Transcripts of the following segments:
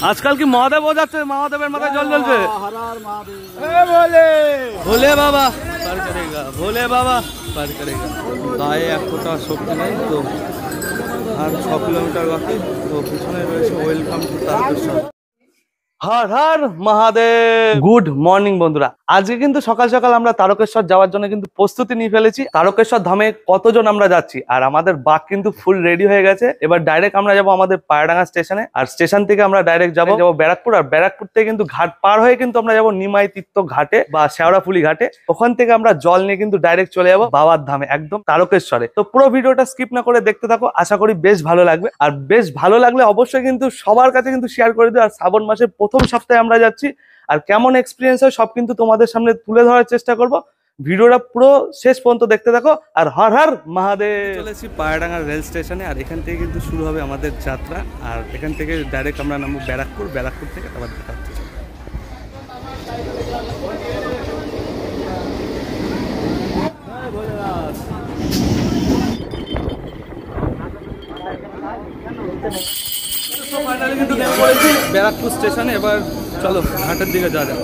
आजकल की महादेव हो जाते, महादेव माथा जल जलছে भोले बाबा पार करेगा, भोले बाबा पार करेगा। गाয়ে এক ফোঁটা শক্তি নেই তো, আর 6 কিলোমিটার বাকি তো পিছনে রয়েছে welcome to Tarakeswar. Har Har Mahadev. Good morning বন্ধুরা, আজকে কিন্তু সকাল সকাল আমরা তারকেশ্বর যাওয়ার জন্য কিন্তু প্রস্তুতি নিয়ে ফেলেছি। তারকেশ্বর ধামে কতজন আমরা যাচ্ছি, আর আমাদের বাস কিন্তু ফুল রেডি হয়ে গেছে। এবার ডাইরেক্ট আমরা যাবো আমাদের পায়রাডাঙ্গা স্টেশনে, আর স্টেশন থেকে আমরা ডাইরেক্ট যাবো ব্যারাকপুর, আর ব্যারাকপুর থেকে কিন্তু ঘাট পার হয়ে কিন্তু আমরা যাবো নিমাই তীর্থ ঘাটে বা শেওড়াফুলি ঘাটে। ওখান থেকে আমরা জল নিয়ে কিন্তু ডাইরেক্ট চলে যাবো বাবার ধামে, একদম তারকেশ্বরে। তো পুরো ভিডিওটা স্কিপ না করে দেখতে থাকো, আশা করি বেশ ভালো লাগবে। আর বেশ ভালো লাগলে অবশ্যই কিন্তু সবার কাছে কিন্তু শেয়ার করে দিও। আর শ্রাবণ মাসের প্রথম সপ্তাহে আমরা যাচ্ছি, আর কেমন এক্সপিরিয়েন্স হয় সব কিন্তু তোমাদের সামনে তুলে ধরার চেষ্টা করব। ভিডিওটা পুরো শেষ পর্যন্ত দেখতে থাকো। আর হর হর মহাদেব। চলেছি পায়রাডাঙ্গা রেল স্টেশনে, আর এখান থেকে কিন্তু শুরু হবে আমাদের যাত্রা। আর এখান থেকে ডাইরেক্ট আমরা নামবো ব্যারাকপুর, ব্যারাকপুর থেকে আবার দেখা হচ্ছে। ফাইনালি কিন্তু নেমে পড়েছি ব্যারাকপুর স্টেশনে। এবার চলো ঘাটের দিকে যাওয়া যাক।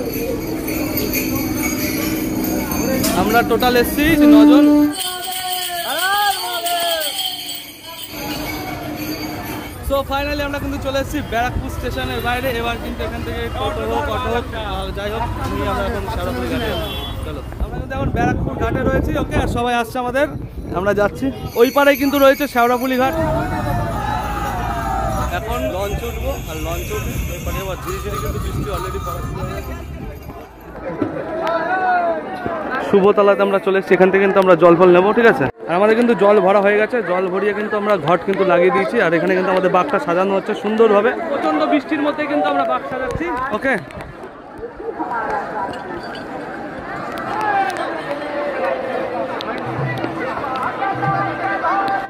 আমরা টোটাল এসছি 9 জন। সো ফাইনালি আমরা কিন্তু চলে এসেছি ব্যারাকপুর স্টেশনের বাইরে। এবার কিন্তু এখান থেকে টোটো হোক, অটো হোক, যাই হোক নিয়ে আমরা এখন শেওড়াফুলি ঘাটে। চলো আমরা কিন্তু এখন ব্যারাকপুর ঘাটে রয়েছি। ওকে, আর সবাই আসছে আমাদের, আমরা যাচ্ছি। ওই পাড়ায় কিন্তু রয়েছে শেওড়াফুলি ঘাট। এখন লঞ্চ উঠবো, আর লঞ্চ উঠবো এরপরে আবার ধীরে ধীরে কিন্তু বৃষ্টি অলরেডি পড়া শুরু হয়ে গেছে। শুভতলাতে আমরা চলে এসেছি, এখান থেকে কিন্তু আমরা জল ফল নেবো, ঠিক আছে। আর আমাদের কিন্তু জল ভরা হয়ে গেছে, জল ভরিয়ে কিন্তু আমরা ঘট কিন্তু লাগিয়ে দিয়েছি। আর এখানে কিন্তু আমাদের বাঘটা সাজানো হচ্ছে সুন্দরভাবে। প্রচন্ড বৃষ্টির মধ্যে কিন্তু আমরা বাঘ সাজাচ্ছি। ওকে,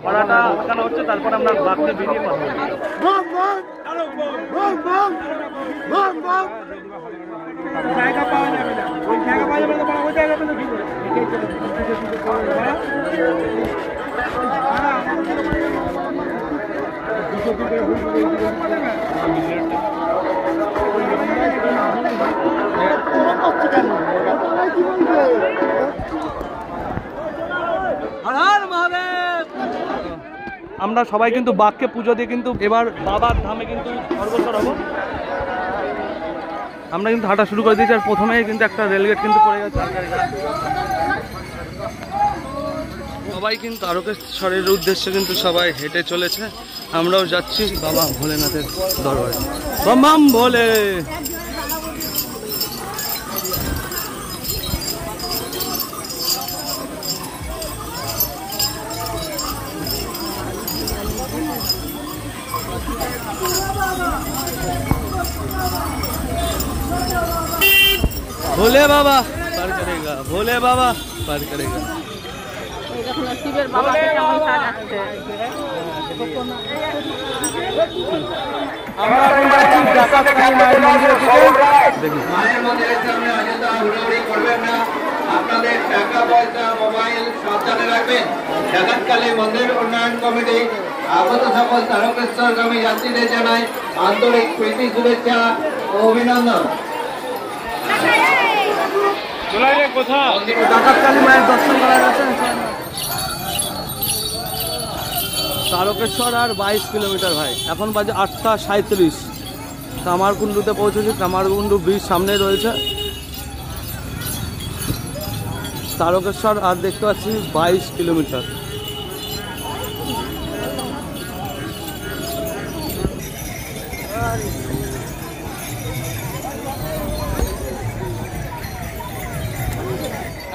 পড়াটা আটকানো হচ্ছে, তারপর আমরা বাঘকে বেরিয়ে পাবো। জায়গা পাওয়া যাবে না, ওই জায়গা পাওয়া যাবে না, ওই জায়গা পেলে কি করে? আমরা সবাই কিন্তু বাঘকে পুজো দিয়ে কিন্তু এবার বাবার ধামে কিন্তু অগ্রসর হব। আমরা কিন্তু হাঁটা শুরু করে দিয়েছি, আর প্রথমেই কিন্তু একটা রেলগেট কিন্তু পড়ে গেছে। সবাই কিন্তু তারকেশ্বরের উদ্দেশ্যে কিন্তু সবাই হেঁটে চলেছে। আমরাও যাচ্ছি বাবা ভোলেনাথের দরবারে। বম বম ভোলে। भोले बाबा पार करेगा, भोले बाबा पार करेगा। শিবের বাবাকে কেমন সাজাচ্ছে। আমরা যাচ্ছি ডাকাতখালী মায়ের মন্দিরের দিকে। দেখুন মায়ের মন্দিরের সামনে অযথা হুড়োহুড়ি করবেন না। আপনাদের টাকা পয়সা মোবাইল সাবধানে রাখবেন। ডাকাতখালী মন্দির উন্নয়ন কমিটি আগত সকল তারকেশ্বরগামী যাত্রীদের জানায় আন্তরিক প্রীতি, শুভেচ্ছা ও অভিনন্দন। ডাকাতখালী মায়ের দর্শন করা গেছে। তারকেশ্বর আর 22 কিলোমিটার ভাই, এখন বাজে 8টা 37। কামারকুণ্ডুতে পৌঁছেছি, কামারকুণ্ডু ব্রিজ সামনে রয়েছে। তারকেশ্বর আর দেখতে পাচ্ছি 22 কিলোমিটার।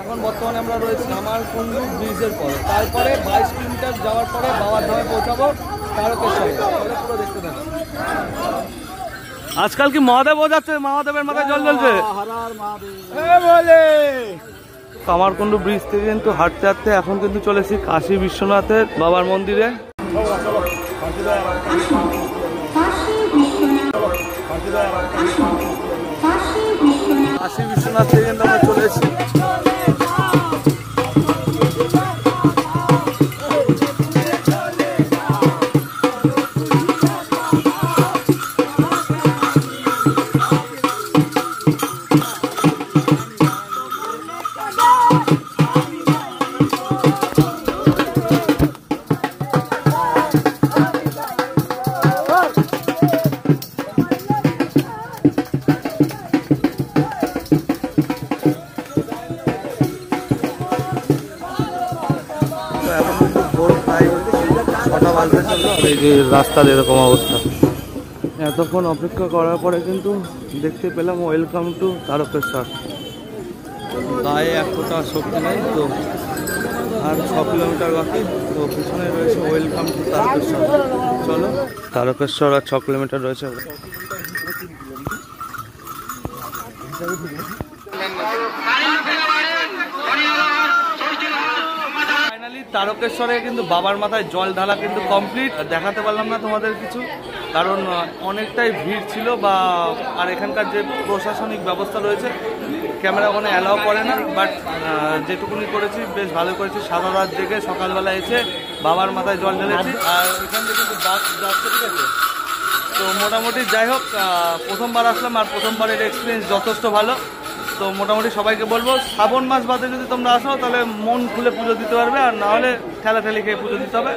এখন বর্তমানে আমরা রয়েছি কামারকুণ্ডু ব্রিজের পরে, তারপরে 22 কিলোমিটার যাওয়ার পরে বাবার ধামে পৌঁছাবো তারকেশ্বরে। পুরো দেখতে থাকুন। আজকাল কি মহাদেব হয়ে যাচ্ছে, মহাদেবের মাথায় জল জ্বলছে। কামারকুণ্ডু ব্রিজ থেকে কিন্তু হাঁটতে হাঁটতে এখন কিন্তু চলেছি কাশী বিশ্বনাথের বাবার মন্দিরে। কাশী বিশ্বনাথ থেকে কিন্তু আমরা চলে এসেছি। তো এখন কিন্তু ভোর প্রায় 6টা বাজতে চললো। এই যে রাস্তার এরকম অবস্থা, এতক্ষণ অপেক্ষা করার পরে কিন্তু দেখতে পেলাম ওয়েলকাম টু তারকেশ্বর। গায়ে এক ফোঁটা শক্তি নেই, তো আর 6 কিলোমিটার বাকি। তো পিছনে রয়েছে ওয়েলকাম টু তারকেশ্বর। চলো, তারকেশ্বর আর 6 কিলোমিটার রয়েছে। ফাইনালি তারকেশ্বরে কিন্তু বাবার মাথায় জল ঢালা কিন্তু কমপ্লিট। দেখাতে পারলাম না তোমাদের কিছু, কারণ অনেকটাই ভিড় ছিল বা আর এখানকার যে প্রশাসনিক ব্যবস্থা রয়েছে ক্যামেরা ওখানে অ্যালাউ করে না। বাট যেটুকুনি করেছি বেশ ভালো করেছি। সারা রাত জেগে সকালবেলা এসে বাবার মাথায় জল ঢেলেছি। আর এখান থেকে কিন্তু বাস যাচ্ছে, ঠিক আছে। তো মোটামুটি যাই হোক, প্রথমবার আসলাম আর প্রথমবারের এক্সপিরিয়েন্স যথেষ্ট ভালো। তো মোটামুটি সবাইকে বলবো শ্রাবণ মাস বাদে যদি তোমরা আসো তাহলে মন খুলে পুজো দিতে পারবে, আর না হলে ঠেলাঠেলি খেয়ে পুজো দিতে হবে।